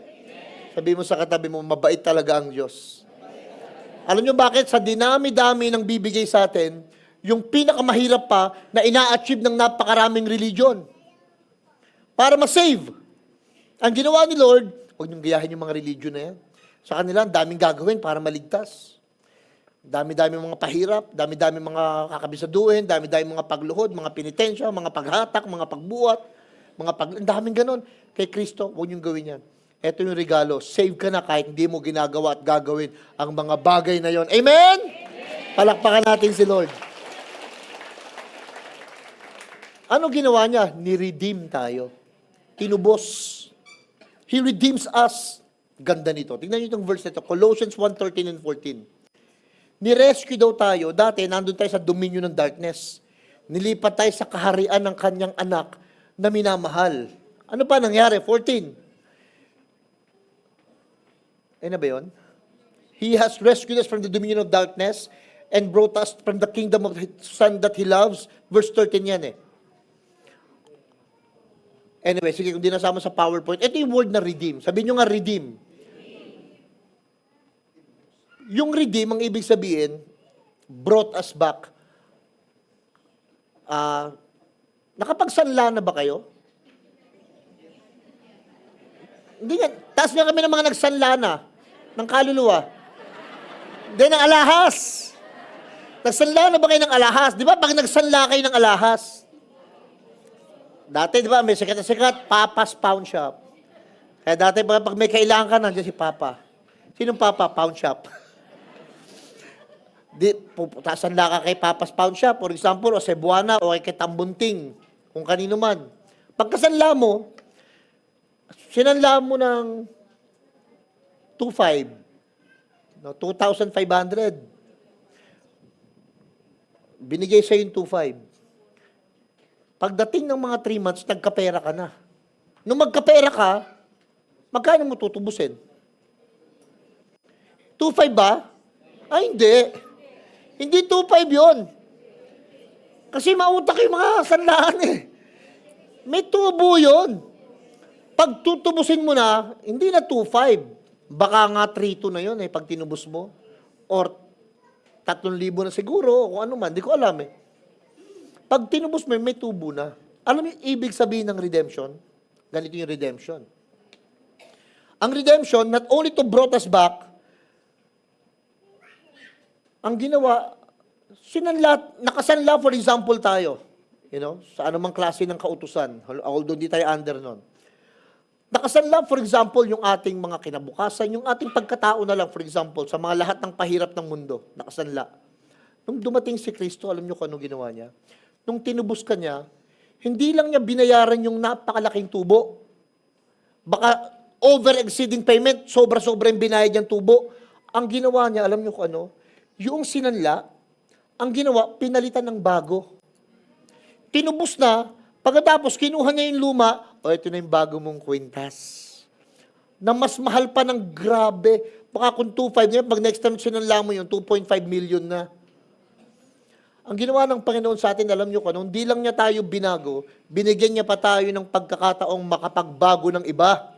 Sabi mo sa katabi mo, mabait talaga ang Diyos. Alam nyo bakit? Sa dinami-dami ng bibigay sa atin, yung pinakamahirap pa na ina-achieve ng napakaraming religion. Para ma-save. Ang ginawa ni Lord, huwag niyong gayahin yung mga religion na yan. Sa kanila, ang daming gagawin para maligtas. Dami-dami mga pahirap, dami-dami mga kakabisaduhin, dami-dami mga pagluhod, mga penitensya, mga paghatak, mga pagbuhat, ang daming ganon. Kay Kristo, huwag niyong gawin yan. Ito yung regalo. Save ka na kahit hindi mo ginagawa at gagawin ang mga bagay na yon. Amen? Palakpakan natin si Lord. Ano ginawa niya? Ni-redeem tayo. Tinubos. He redeems us. Ganda nito. Tingnan niyo itong verse nito. Colossians 1:13 and 14. Ni-rescue daw tayo. Dati, nandun tayo sa dominion ng darkness. Nilipat tayo sa kaharian ng kanyang anak na minamahal. Ano pa nangyari? 14. Ayun na ba yun? He has rescued us from the dominion of darkness and brought us from the kingdom of His Son that He loves. Verse 13 yan eh. Anyway, sige, kung di nasama sa PowerPoint, ito yung word na redeem. Sabihin nyo nga, redeem. Yung redeem, ang ibig sabihin, brought us back. Nakapagsanla na ba kayo? Hindi nga, taas nga kami ng mga nagsanla na, ng kaluluwa. Hindi, ng alahas. Nagsanla na ba kayo ng alahas? Di ba, pag nagsanla kayo ng alahas, dati, di ba, may sikat na sikat, Papa's Pawn Shop. Kaya dati, pag may kailangan ka, nandiyan si Papa. Sinong Papa? Pawn Shop. Sanla ka kay Papa's Pawn Shop, for example, o Cebuana, o kay Tambunting, kung kanino man. Pagkasanla mo, sinanla mo ng 2,500, no, 2,500. Binigay sa'yo yung 2,500. Pagdating ng mga 3 months, nagkapera ka na. Nung magkapera ka, magkano mo tutubusin? 2,500 ba? Ay, hindi. Hindi 2,500 yun. Kasi mautak yung mga sanlaan eh. May tubo yun. Pag tutubusin mo na, hindi na 2,500. Baka nga 3,200 na yun eh, pag tinubos mo. Or 3,000 na siguro, o kung ano man, di ko alam eh. Pag tinubos mo, may tubo na. Alam mo yung ibig sabihin ng redemption? Ganito yung redemption. Ang redemption, not only to brought us back, ang ginawa, nakasanla, for example, tayo. You know, sa anumang klase ng kautusan, although di tayo under nun. Nakasanla, for example, yung ating mga kinabukasan, yung ating pagkatao na lang, for example, sa mga lahat ng pahirap ng mundo, nakasanla. Nung dumating si Kristo, alam nyo kung anong ginawa niya? Nung tinubos ka niya, hindi lang niya binayaran yung napakalaking tubo. Baka over-exceeding payment, sobra-sobra yung binayad niyang tubo. Ang ginawa niya, alam nyo kung ano? Yung sinanla, ang ginawa, pinalitan ng bago. Tinubos na, pagkatapos kinuha niya yung luma, ito na yung bago mong kwintas. Na mas mahal pa ng grabe. Baka kung 2,500 niya, pag next time sinanla mo yun, 2.5 million na. Ang ginawa ng Panginoon sa atin, alam nyo kung hindi lang niya tayo binago, binigyan niya pa tayo ng pagkakataong makapagbago ng iba.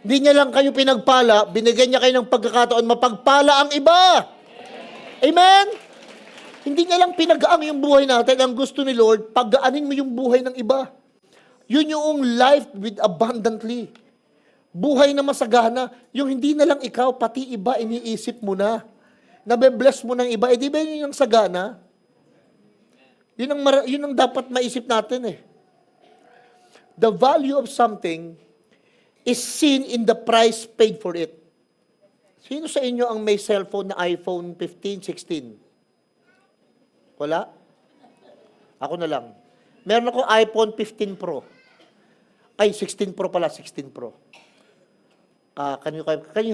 Hindi niya lang kayo pinagpala, binigyan niya kayo ng pagkakataon mapagpala ang iba. Amen? Hindi niya lang pinagaang yung buhay natin. Ang gusto ni Lord, paggaanin mo yung buhay ng iba. Yun yung life with abundantly. Buhay na masagana. Yung hindi na lang ikaw, pati iba, iniisip mo na. Nabe-bless mo ng iba. Di ba yun yung sagana? Yun ang dapat maisip natin eh. The value of something is seen in the price paid for it. Sino sa inyo ang may cellphone na iPhone 15, 16? Wala? Ako na lang. Meron ako iPhone 15 Pro. Ay, 16 Pro pala, 16 Pro. Kanyo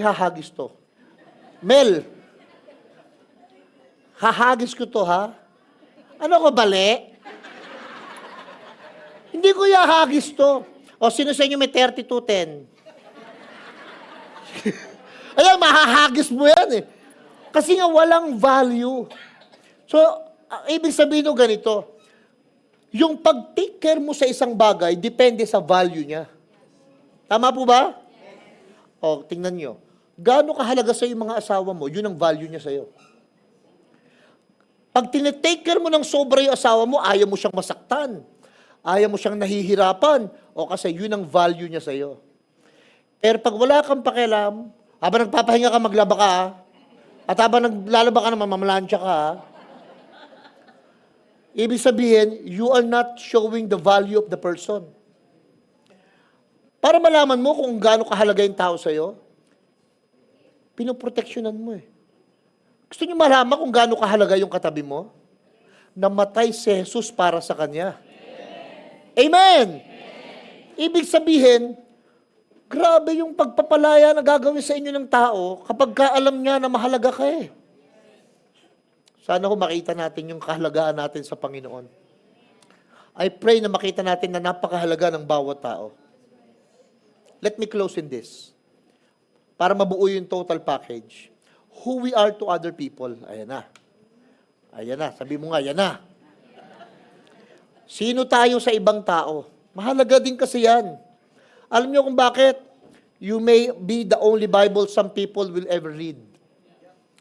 hahagis to. Mel, hahagis ko to ha? Ano ko, bali? Hindi ko hahagis to. O, sino sa inyo may 3210? Ayan, mahahagis mo yan eh. Kasi nga walang value. So, ibig sabihin nyo ganito, yung pag-take care mo sa isang bagay, depende sa value niya. Tama po ba? O, tingnan nyo. Gaano kahalaga sa yung mga asawa mo, yun ang value niya sa'yo. Pag tinitake care mo ng sobra yung asawa mo, ayaw mo siyang masaktan. Ayaw mo siyang nahihirapan. O kasi yun ang value niya sa'yo. Pero pag wala kang pakialam, habang nagpapahinga ka, maglaba ka, at habang naglalaba ka naman, mamalansya ka, ibig sabihin, you are not showing the value of the person. Para malaman mo kung gaano kahalaga yung tao sa'yo, pinoproteksyonan mo eh. Gusto niyo malaman kung gaano kahalaga yung katabi mo? Namatay si Jesus para sa kanya. Amen! Ibig sabihin, grabe yung pagpapalaya na gagawin sa inyo ng tao kapag alam niya na mahalaga ka eh. Sana ko makita natin yung kahalagaan natin sa Panginoon. I pray na makita natin na napakahalaga ng bawat tao. Let me close in this. Para mabuo yung total package. Who we are to other people. Ayan na. Ayan na. Sabi mo nga, ayan na. Sino tayo sa ibang tao? Mahalaga din kasi yan. Alam niyo kung bakit? You may be the only Bible some people will ever read.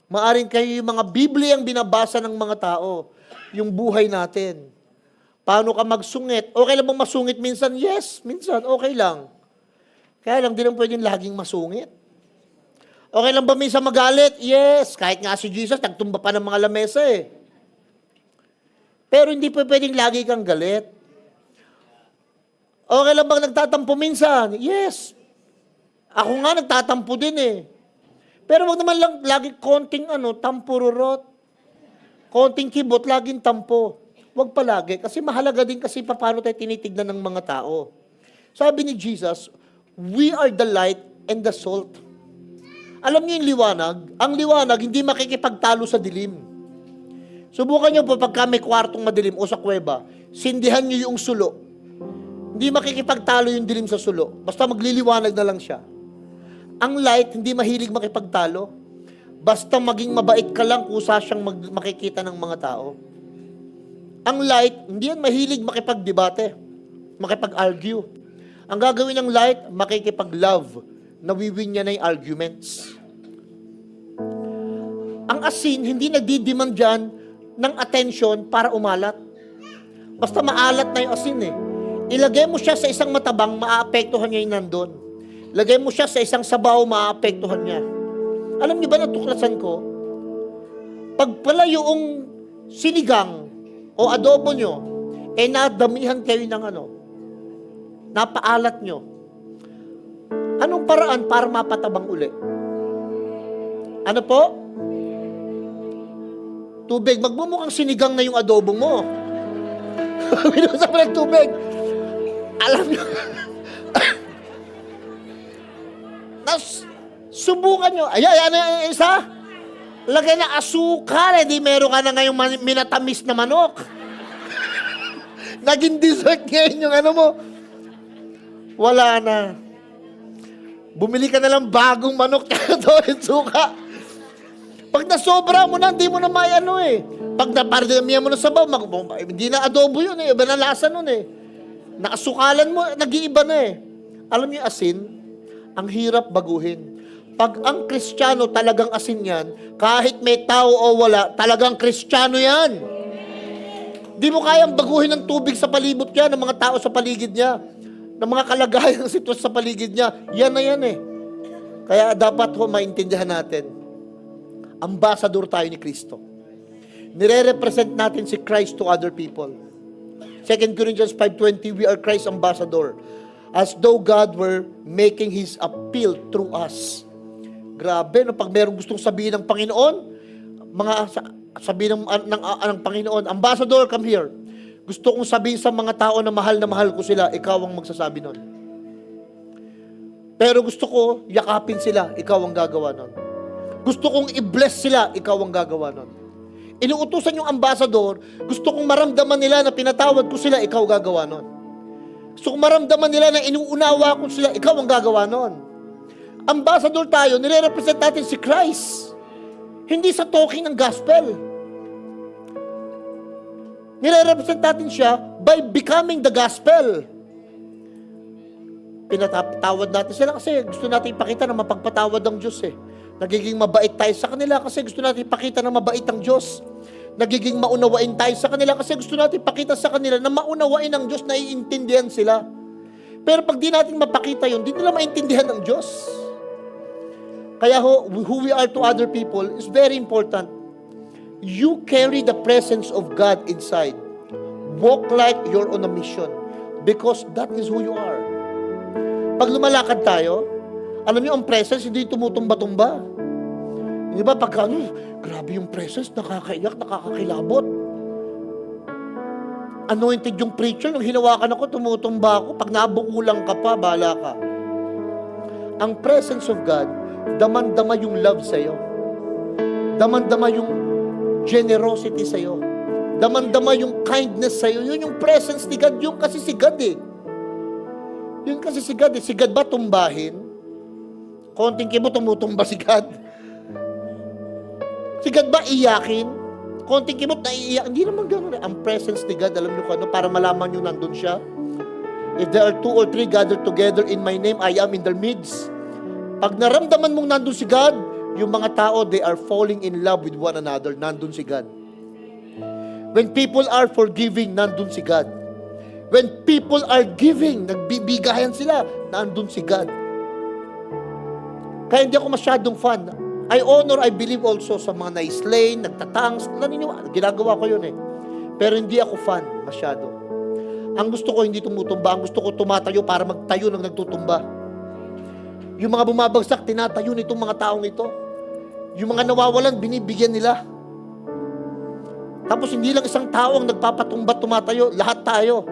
Maaring kayo yung mga Biblia ang binabasa ng mga tao. Yung buhay natin. Paano ka magsungit? Okay lang bang masungit minsan? Yes, minsan. Okay lang. Kaya lang, di lang pwedeng laging masungit. Okay lang ba minsan magalit? Yes. Kahit nga si Jesus, nagtumba pa ng mga lamesa eh. Pero hindi pa pwedeng lagi kang galit. Okay lang bang nagtatampo minsan? Yes. Ako nga nagtatampo din eh. Pero wag naman lang lagi konting tampururot. Konting kibot, laging tampo. Wag palagi. Kasi mahalaga din kasi paano tayo tinitignan ng mga tao. Sabi ni Jesus, we are the light and the salt. Alam niyo yung liwanag? Ang liwanag, hindi makikipagtalo sa dilim. Subukan niyo po pagka may kwartong madilim o sa kuweba, sindihan niyo yung sulo. Hindi makikipagtalo yung dilim sa sulo. Basta magliliwanag na lang siya. Ang light, hindi mahilig makipagtalo. Basta maging mabait ka lang, kusa siyang makikita ng mga tao. Ang light, hindi yan mahilig makipagdebate, makipag-argue. Ang gagawin ng light, makikipag-love. Nawiwin niya na yung arguments. Ang asin, hindi nagdidemand dyan ng attention para umalat. Basta maalat na yung asin eh. Ilagay mo siya sa isang matabang, maaapektuhan niya yung nandun. Ilagay mo siya sa isang sabaw, maaapektuhan niya. Alam niyo ba, natuklasan ko, pag pala yung sinigang o adobo nyo, nadamihan kayo ng napaalat nyo. Anong paraan para mapatabang uli? Ano po? Tubig. Magmumukhang sinigang na yung adobo mo. Binusa mo ng tubig. Alam nyo, subukan nyo. Ayan, isa. Lagay na asukal, di meron ka na ngayong minatamis na manok. Naging dessert ngayon yung mo. Wala na. Bumili ka na lang bagong manok, yung suka. Pag nasobra mo na, hindi mo na may Pag naparamihan mo na sabaw, hindi na adobo yun iba na lasa nun Nakasukalan mo, nag-iiba na Alam niyo asin, ang hirap baguhin. Pag ang Kristiyano talagang asin yan, kahit may tao o wala, talagang Kristiyano yan. Di mo kayang baguhin ng tubig sa palibot niya, ng mga tao sa paligid niya, ng mga kalagayan ng sitwasyon sa paligid niya. Yan na yan Kaya dapat maintindihan natin, ambassador tayo ni Kristo. Nire-represent natin si Christ to other people. 2 Corinthians 5:20, we are Christ's ambassador, as though God were making His appeal through us. Grabe, pag merong gustong sabihin ng Panginoon, sabihin ng Panginoon, ambassador, come here. Gusto kong sabihin sa mga tao na mahal ko sila, ikaw ang magsasabi nun. Pero gusto ko yakapin sila, ikaw ang gagawa nun. Gusto kong i-bless sila, ikaw ang gagawa nun. Inuutusan yung ambassador, gusto kong maramdaman nila na pinatawad ko sila, ikaw gagawa nun. Gusto kong maramdaman nila na inuunawa ko sila, ikaw ang gagawa nun. Ambassador tayo, nire-represent natin si Christ. Hindi sa talking ng gospel. Nire-represent natin siya by becoming the gospel. Pinatawad natin sila kasi gusto natin ipakita na mapagpatawad ang Diyos Nagiging mabait tayo sa kanila kasi gusto natin ipakita na mabait ang Diyos. Nagiging maunawain tayo sa kanila kasi gusto natin ipakita sa kanila na maunawain ang Diyos, na iintindihan sila. Pero pag di natin mapakita yun, di nila maintindihan ang Diyos. Kaya who we are to other people is very important. You carry the presence of God inside. Walk like you're on a mission because that is who you are. Pag lumalakad tayo, alam niyo, ang presence hindi tumutumba-tumba. Di ba? Pagka, grabe yung presence, nakakaiyak, nakakakilabot. anointed yung preacher. Nung hinawakan ako, tumutumba ako. Pag nabukulang ka pa, bahala ka. Ang presence of God, daman-dama yung love sa'yo. Daman-dama yung generosity sa'yo. Daman-dama yung kindness sa'yo. Yun yung presence ni God. Yun kasi si God eh. Yun kasi si God eh. Si God ba tumbahin? Konting kibo, tumutumba si God. Si God ba iyakin? Konting kibot na iiyak. Hindi naman gano'n eh. Ang presence ni God, alam nyo kano, para malaman nyo nandun siya. If there are 2 or 3 gathered together in my name, I am in their midst. Pag naramdaman mong nandun si God, yung mga tao, they are falling in love with one another. Nandun si God. When people are forgiving, nandun si God. When people are giving, nagbibigayan sila, nandun si God. Kaya hindi ako masyadong fan. I honor, I believe also sa mga na-slain, nagtatangs, naniniwala, ginagawa ko yun eh. Pero hindi ako fan masyado. Ang gusto ko hindi tumutumba, ang gusto ko tumatayo para magtayo ng nagtutumba. Yung mga bumabagsak, tinatayo nitong mga taong ito. Yung mga nawawalan, binibigyan nila. Tapos hindi lang isang tao ang nagpapatumba, tumatayo, lahat tayo.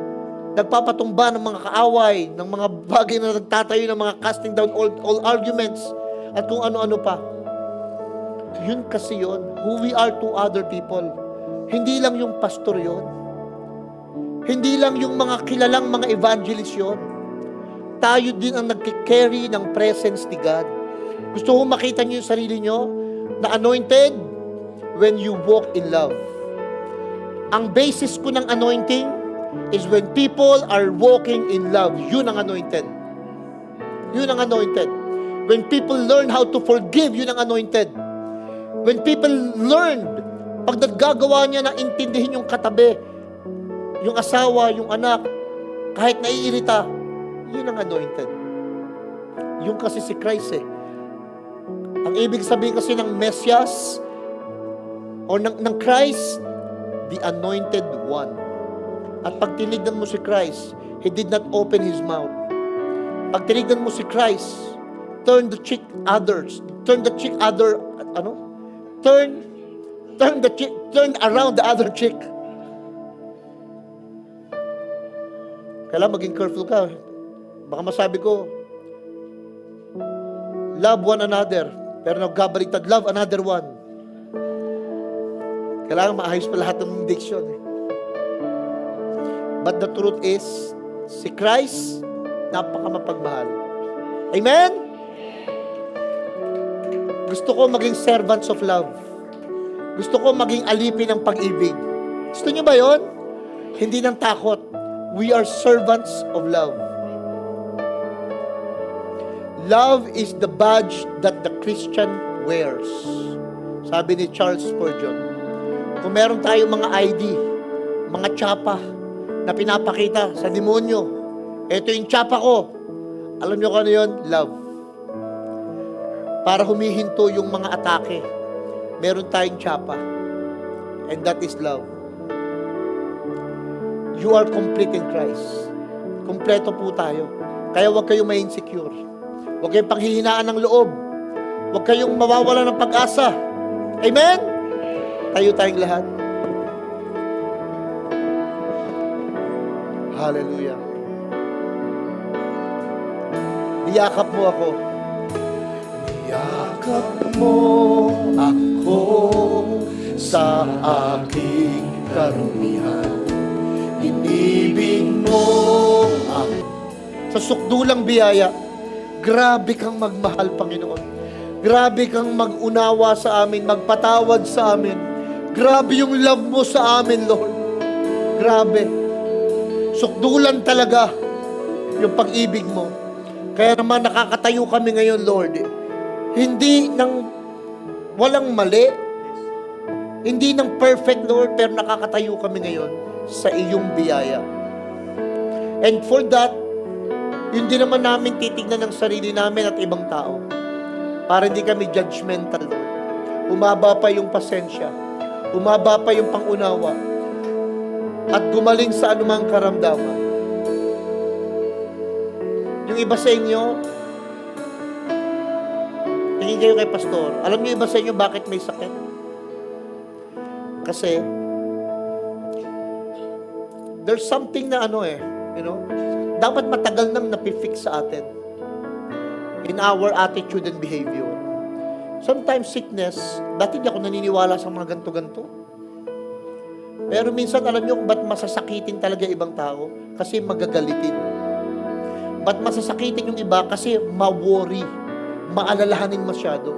Nagpapatumba ng mga kaaway, ng mga bagay na nagtatayo, ng mga casting down all arguments, at kung ano-ano pa. Yun kasi yun, who we are to other people. Hindi lang yung pastor yun. Hindi lang yung mga kilalang mga evangelist yun. Tayo din ang nagkikarry ng presence ni God. Gusto ko makita niyo yung sarili niyo na anointed when you walk in love. Ang basis ko ng anointing is when people are walking in love. Yun ang anointed. Yun ang anointed. When people learn how to forgive, yun ang anointed. When people learn, pag naggagawa niya na intindihin yung katabi, yung asawa, yung anak, kahit naiirita, yun ang anointed. Yung kasi si Christ eh. Ang ibig sabihin kasi ng Mesias o ng Christ, the anointed one. At pag tinignan mo si Christ, He did not open His mouth. Pag tinignan mo si Christ, turn the cheek around the other cheek. Kailangan maging careful ka. Baka masabi ko, love one another, pero nagkabaliktad, love another one. Kailangan maayos pa lahat ng diction eh. But the truth is, si Christ, napakamapagmahal. Amen? Gusto ko maging servants of love. Gusto ko maging alipin ng pag-ibig. Gusto niyo ba yon? Hindi ng takot. We are servants of love. Love is the badge that the Christian wears. Sabi ni Charles Spurgeon. Kung meron tayong mga ID, mga tsapa, na pinapakita sa demonyo, ito yung tsapa ko. Alam niyo kung ano yun? Love. Para humihinto yung mga atake, meron tayong tsapa. And that is love. You are complete in Christ. Kompleto po tayo. Kaya huwag kayong ma-insecure. Huwag kayong panghihinaan ng loob. Huwag kayong mawawala ng pag-asa. Amen? Tayo tayong lahat. Hallelujah. Niyakap mo ako. Niyakap mo ako sa aking karumihan. Inibig mo ako. Sa sukdulang biyaya, grabe kang magmahal, Panginoon. Grabe kang mag-unawa sa amin, magpatawad sa amin. Grabe yung love mo sa amin, Lord. Grabe. Sukdulan talaga yung pag-ibig mo. Kaya naman nakakatayo kami ngayon, Lord. Hindi ng walang mali, hindi ng perfect, Lord, pero nakakatayo kami ngayon sa iyong biyaya. And for that, hindi naman namin titignan ng sarili namin at ibang tao. Para hindi kami judgmental, Lord. Umaba pa yung pasensya. Umaba pa yung pangunawa. At gumaling sa anumang karamdaman. Yung iba sa inyo, tingin kayo kay pastor, alam niyo iba sa inyo bakit may sakit? Kasi, there's something na dapat matagal nang napifix sa atin in our attitude and behavior. Sometimes sickness, dati di ako naniniwala sa mga ganto-ganto. Pero minsan, alam nyo kung ba't masasakitin talaga ibang tao? Kasi magagalitin. Ba't masasakitin yung iba? Kasi ma-worry, maalalahanin masyado.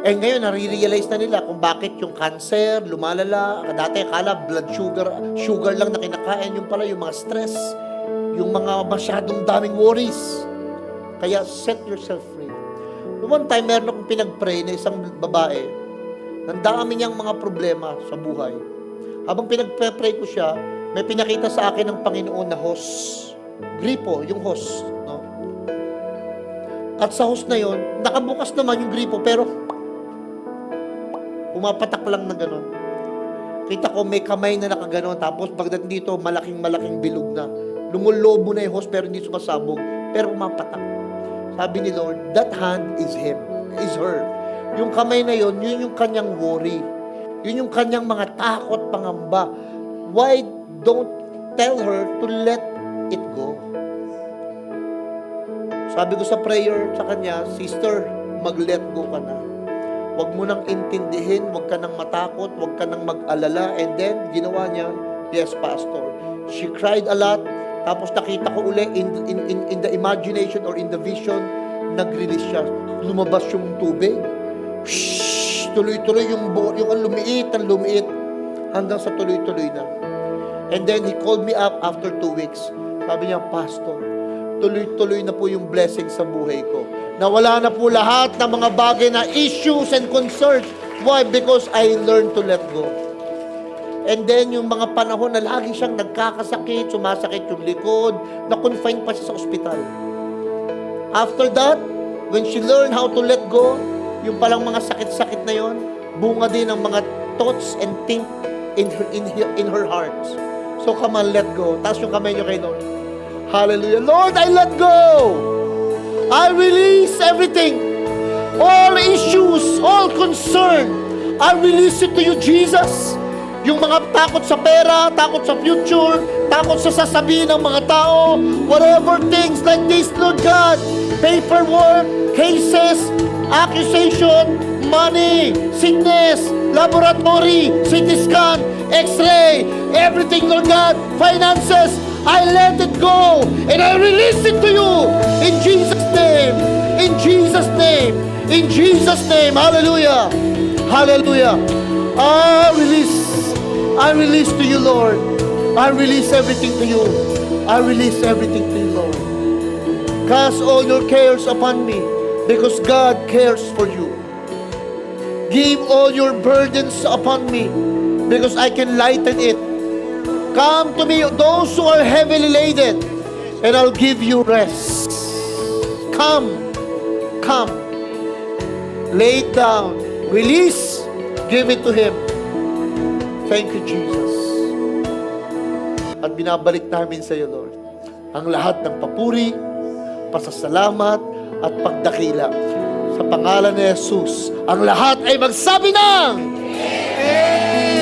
Eh ngayon, nare-realize na nila kung bakit yung cancer, lumalala. Dati akala blood sugar lang na kinakain. Yung pala, yung mga stress, yung mga masyadong daming worries. Kaya set yourself free. One time, meron akong pinag-pray na isang babae. Ang dami niyang mga problema sa buhay. Habang pinag-pray ko siya, may pinakita sa akin ng Panginoon na hose. Gripo, yung hose. No? At sa hose na yon, nakabukas naman yung gripo, pero pumapatak lang na gano'n. Kita ko may kamay na nakaganon, tapos pagdating dito, malaking bilog na. Lumulobo na yung hose, pero hindi sumasabog, pero pumapatak. Sabi ni Lord, that hand is her. Yung kamay na yon, yun yung kanyang worry. Yun yung kanyang mga takot, pangamba. Why don't tell her to let it go? Sabi ko sa prayer sa kanya, sister, mag-let go ka na. Huwag mo nang intindihin, huwag ka nang matakot, huwag ka nang mag-alala. And then, ginawa niya, yes, pastor. She cried a lot, tapos nakita ko uli in the imagination or in the vision, nag-release siya. Lumabas yung tubig. Shhh! Tuloy-tuloy yung lumiit, hanggang sa tuloy-tuloy na. And then, he called me up after 2 weeks. Sabi niya, pastor, tuloy-tuloy na po yung blessing sa buhay ko. Nawala na po lahat ng mga bagay na issues and concerns. Why? Because I learned to let go. And then, yung mga panahon na lagi siyang nagkakasakit, sumasakit yung likod, na-confine pa siya sa ospital. After that, when she learned how to let go, yung palang mga sakit-sakit na yon, bunga din ng mga thoughts and think in her heart. So, come on, let go. Taas yung kamay niyo kay Lord. Hallelujah. Lord, I let go. I release everything. All issues, all concern, I release it to you, Jesus. Yung mga takot sa pera, takot sa future, takot sa sasabihin ng mga tao, whatever things like this, Lord God, paperwork, cases, accusation, money, sickness, laboratory, CT scan, X-ray, everything, Lord God, finances, I let it go and I release it to you in Jesus' name, in Jesus' name, in Jesus' name. Hallelujah. Hallelujah. I release to you, Lord. I release everything to you. I release everything to you, Lord. Cast all your cares upon me because God cares for you. Give all your burdens upon me because I can lighten it. Come to me, those who are heavily laden, and I'll give you rest. Come. Lay it down. Release. Give it to Him. Thank you, Jesus. At binabalik namin sa iyo, Lord, ang lahat ng papuri, pasasalamat, at pagdakila. Sa pangalan ni Jesus, ang lahat ay magsabi ng Amen!